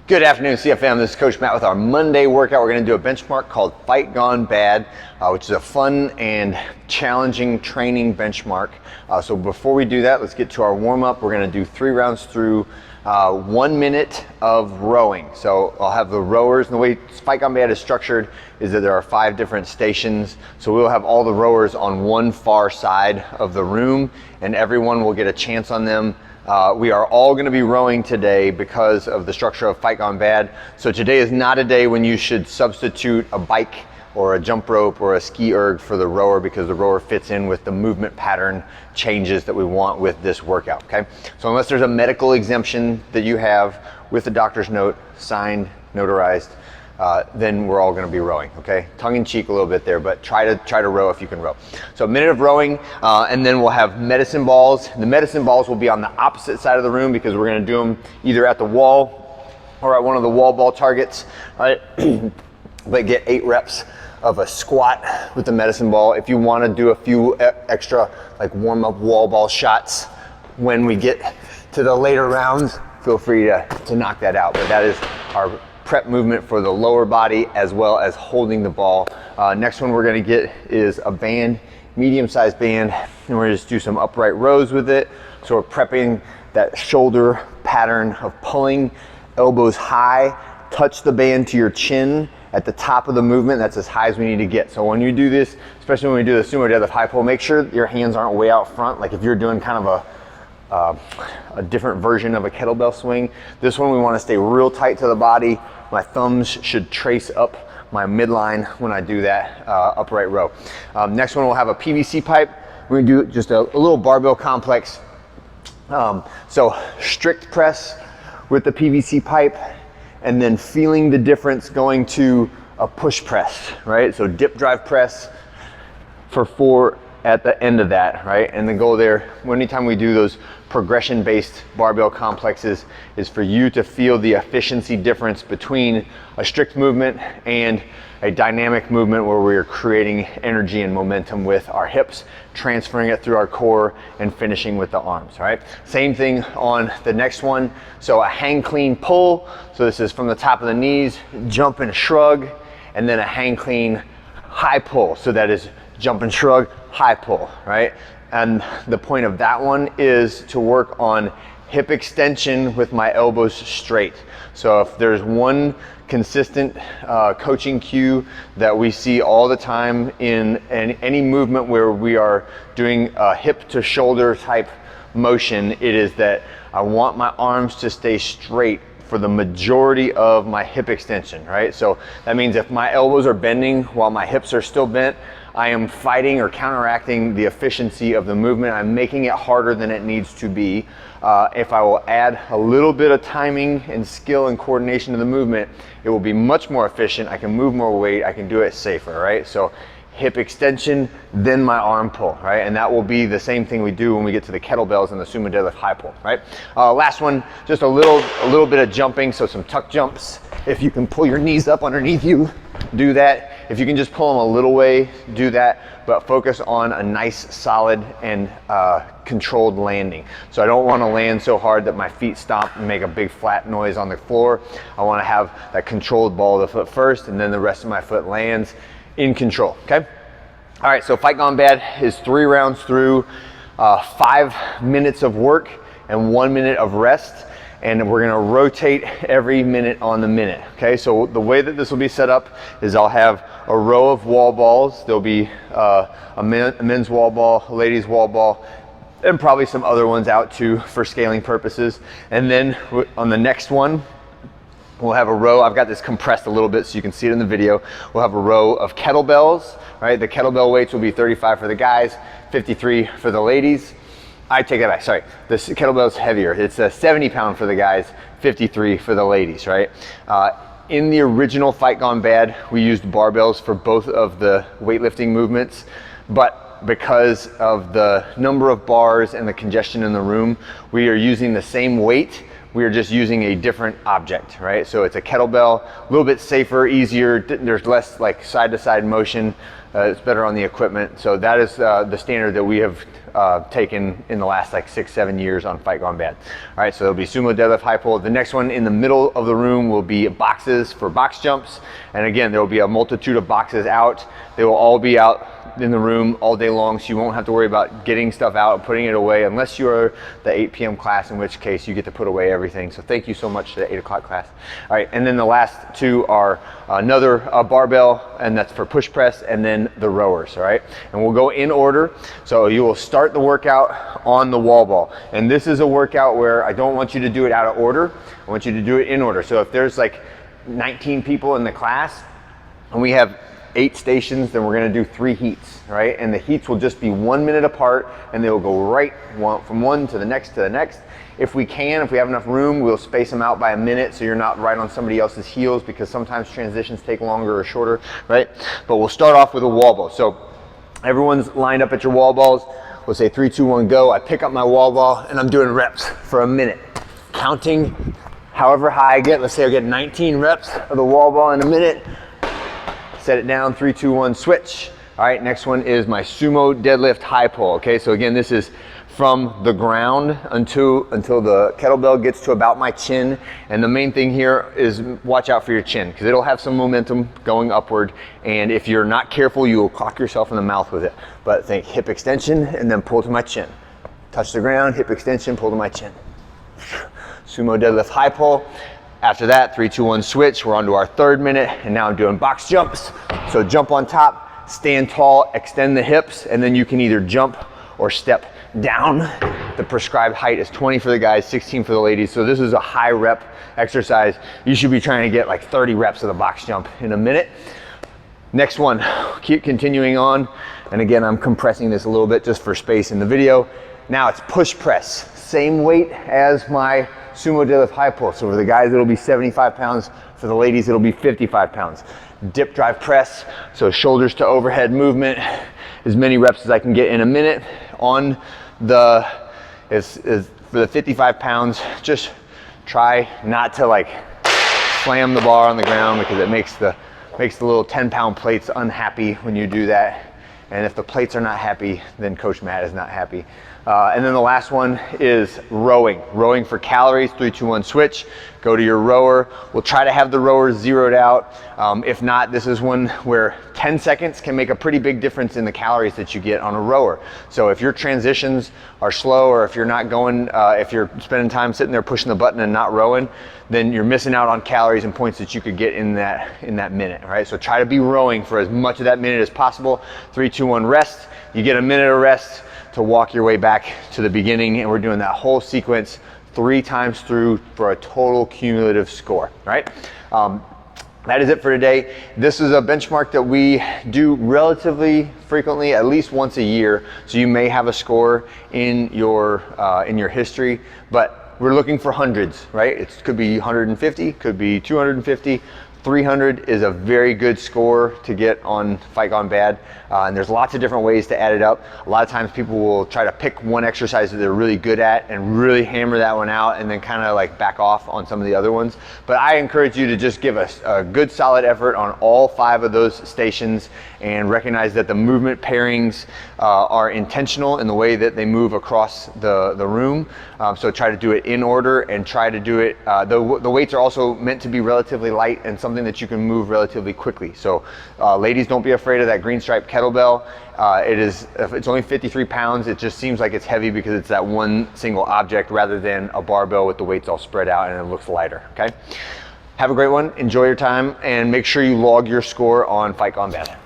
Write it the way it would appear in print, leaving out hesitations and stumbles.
Good afternoon, CFM. This is Coach Matt with our Monday workout. We're going to do a benchmark called Fight Gone Bad, which is a fun and challenging training benchmark. So before we do that, let's get to our warm-up. We're going to do 3 rounds through 1 minute of rowing. So I'll have the rowers, and the way Fight Gone Bad is structured is that there are 5 different stations. So we'll have all the rowers on one far side of the room, and everyone will get a chance on them. We are all going to be rowing today because of the structure of Fight Gone Bad. So today is not a day when you should substitute a bike or a jump rope or a ski erg for the rower, because the rower fits in with the movement pattern changes that we want with this workout, okay? So unless there's a medical exemption that you have with the doctor's note, signed, notarized, then we're all going to be rowing, okay? Tongue in cheek a little bit there, but try to row if you can row. So a minute of rowing, and then we'll have medicine balls. The medicine balls will be on the opposite side of the room because we're going to do them either at the wall or at one of the wall ball targets, right? But get 8 reps of a squat with the medicine ball. If you want to do a few extra like warm up wall ball shots when we get to the later rounds, feel free to knock that out. But that is our prep movement for the lower body as well as holding the ball. Next one we're going to get is a band, medium-sized band, and we're going to just do some upright rows with it. So we're prepping that shoulder pattern of pulling, elbows high, touch the band to your chin at the top of the movement. That's as high as we need to get. So when you do this, especially when we do the sumo deadlift high pull, make sure your hands aren't way out front. Like if you're doing kind of a different version of a kettlebell swing, this one we want to stay real tight to the body. My thumbs should trace up my midline when I do that upright row. Next one, we'll have a PVC pipe. We're gonna do just a little barbell complex. So strict press with the PVC pipe, and then feeling the difference going to a push press, right? So dip drive press for 4 at the end of that, right? And the goal there, anytime we do those progression-based barbell complexes, is for you to feel the efficiency difference between a strict movement and a dynamic movement where we are creating energy and momentum with our hips, transferring it through our core, and finishing with the arms, right? Same thing on the next one. So a hang clean pull. So this is from the top of the knees, jump and shrug, and then a hang clean high pull. So that is jump and shrug, high pull, right? And the point of that one is to work on hip extension with my elbows straight. So if there's one consistent coaching cue that we see all the time in any movement where we are doing a hip to shoulder type motion, it is that I want my arms to stay straight for the majority of my hip extension, right? So that means if my elbows are bending while my hips are still bent, I am fighting or counteracting the efficiency of the movement. I'm making it harder than it needs to be. If I will add a little bit of timing and skill and coordination to the movement, it will be much more efficient. I can move more weight, I can do it safer, right? So hip extension, then my arm pull, right? And that will be the same thing we do when we get to the kettlebells and the sumo deadlift high pull, right? Last one, just a little bit of jumping, so some tuck jumps. If you can pull your knees up underneath you, do that. If you can just pull them a little way, do that, but focus on a nice, solid, and controlled landing. So I don't want to land so hard that my feet stomp and make a big flat noise on the floor. I want to have that controlled ball of the foot first, and then the rest of my foot lands in control, okay? All right, so Fight Gone Bad is 3 rounds through, 5 minutes of work and 1 minute of rest. And we're gonna rotate every minute on the minute, okay? So the way that this will be set up is I'll have a row of wall balls. There'll be a men's wall ball, a ladies wall ball, and probably some other ones out too for scaling purposes. And then on the next one, we'll have a row. I've got this compressed a little bit so you can see it in the video. We'll have a row of kettlebells, right? The kettlebell weights will be 35 for the guys, 53 for the ladies. I take that back, sorry. The kettlebell is heavier. It's a 70 pound for the guys, 53 for the ladies, right? In the original Fight Gone Bad, we used barbells for both of the weightlifting movements, but because of the number of bars and the congestion in the room, we are using the same weight. We are just using a different object, right? So it's a kettlebell, a little bit safer, easier. There's less like side to side motion. It's better on the equipment. So that is the standard that we have taken in the last like 6-7 years on Fight Gone Bad. All right, so there'll be sumo deadlift, high pull. The next one in the middle of the room will be boxes for box jumps. And again, there will be a multitude of boxes out. They will all be out in the room all day long, so you won't have to worry about getting stuff out and putting it away unless you're the 8 p.m. class, in which case you get to put away everything. So thank you so much to the 8 o'clock class. All right, and then the last two are another barbell, and that's for push press, and then the rowers. All right, and we'll go in order. So you will start the workout on the wall ball, and this is a workout where I don't want you to do it out of order. I want you to do it in order. So if there's like 19 people in the class and we have 8 stations, then we're gonna do 3 heats, right? And the heats will just be 1 minute apart, and they will go right from one to the next to the next. If we have enough room, we'll space them out by a minute so you're not right on somebody else's heels, because sometimes transitions take longer or shorter, right? But we'll start off with a wall ball. So everyone's lined up at your wall balls. We'll say 3, 2, 1, go. I pick up my wall ball and I'm doing reps for a minute, counting however high I get. Let's say I get 19 reps of the wall ball in a minute. Set it down, 3, 2, 1, switch. All right, next one is my sumo deadlift high pull. Okay, so again, this is from the ground until the kettlebell gets to about my chin. And the main thing here is watch out for your chin, because it'll have some momentum going upward. And if you're not careful, you will clock yourself in the mouth with it. But think hip extension and then pull to my chin. Touch the ground, hip extension, pull to my chin. Sumo deadlift high pull. After that, 3, 2, 1, switch. We're on to our 3rd minute, and now I'm doing box jumps. So jump on top, stand tall, extend the hips, and then you can either jump or step down. The prescribed height is 20 for the guys, 16 for the ladies. So this is a high rep exercise. You should be trying to get like 30 reps of the box jump in a minute. Next one, keep continuing on. And again, I'm compressing this a little bit just for space in the video. Now it's push press. Same weight as my sumo deadlift high pull. So for the guys, it'll be 75 pounds. For the ladies, it'll be 55 pounds. Dip, drive, press. So shoulders to overhead movement. As many reps as I can get in a minute. On the, for the 55 pounds, just try not to like slam the bar on the ground, because it makes the little 10-pound plates unhappy when you do that. And if the plates are not happy, then Coach Matt is not happy. And then the last one is rowing. Rowing for calories, 3, 2, 1, switch. Go to your rower. We'll try to have the rower zeroed out. If not, this is one where 10 seconds can make a pretty big difference in the calories that you get on a rower. So if your transitions are slow, or if you're not going, if you're spending time sitting there pushing the button and not rowing, then you're missing out on calories and points that you could get in that minute, right? So try to be rowing for as much of that minute as possible. 3, 2, 1, rest. You get a minute of rest to walk your way back to the beginning, and we're doing that whole sequence 3 times through for a total cumulative score, right? That is it for today. This is a benchmark that we do relatively frequently, at least once a year. So you may have a score in your history, but we're looking for hundreds, right? It could be 150, could be 250. 300 is a very good score to get on Fight Gone Bad, and there's lots of different ways to add it up. A lot of times people will try to pick one exercise that they're really good at and really hammer that one out, and then kind of like back off on some of the other ones. But I encourage you to just give us a good solid effort on all 5 of those stations, and recognize that the movement pairings are intentional in the way that they move across the room. So try to do it in order, and try to do it, the weights are also meant to be relatively light and something that you can move relatively quickly. So ladies, don't be afraid of that green stripe kettlebell. It's only 53 pounds. It just seems like it's heavy because it's that one single object rather than a barbell with the weights all spread out and it looks lighter, okay? Have a great one, enjoy your time, and make sure you log your score on Fight Gone Bad.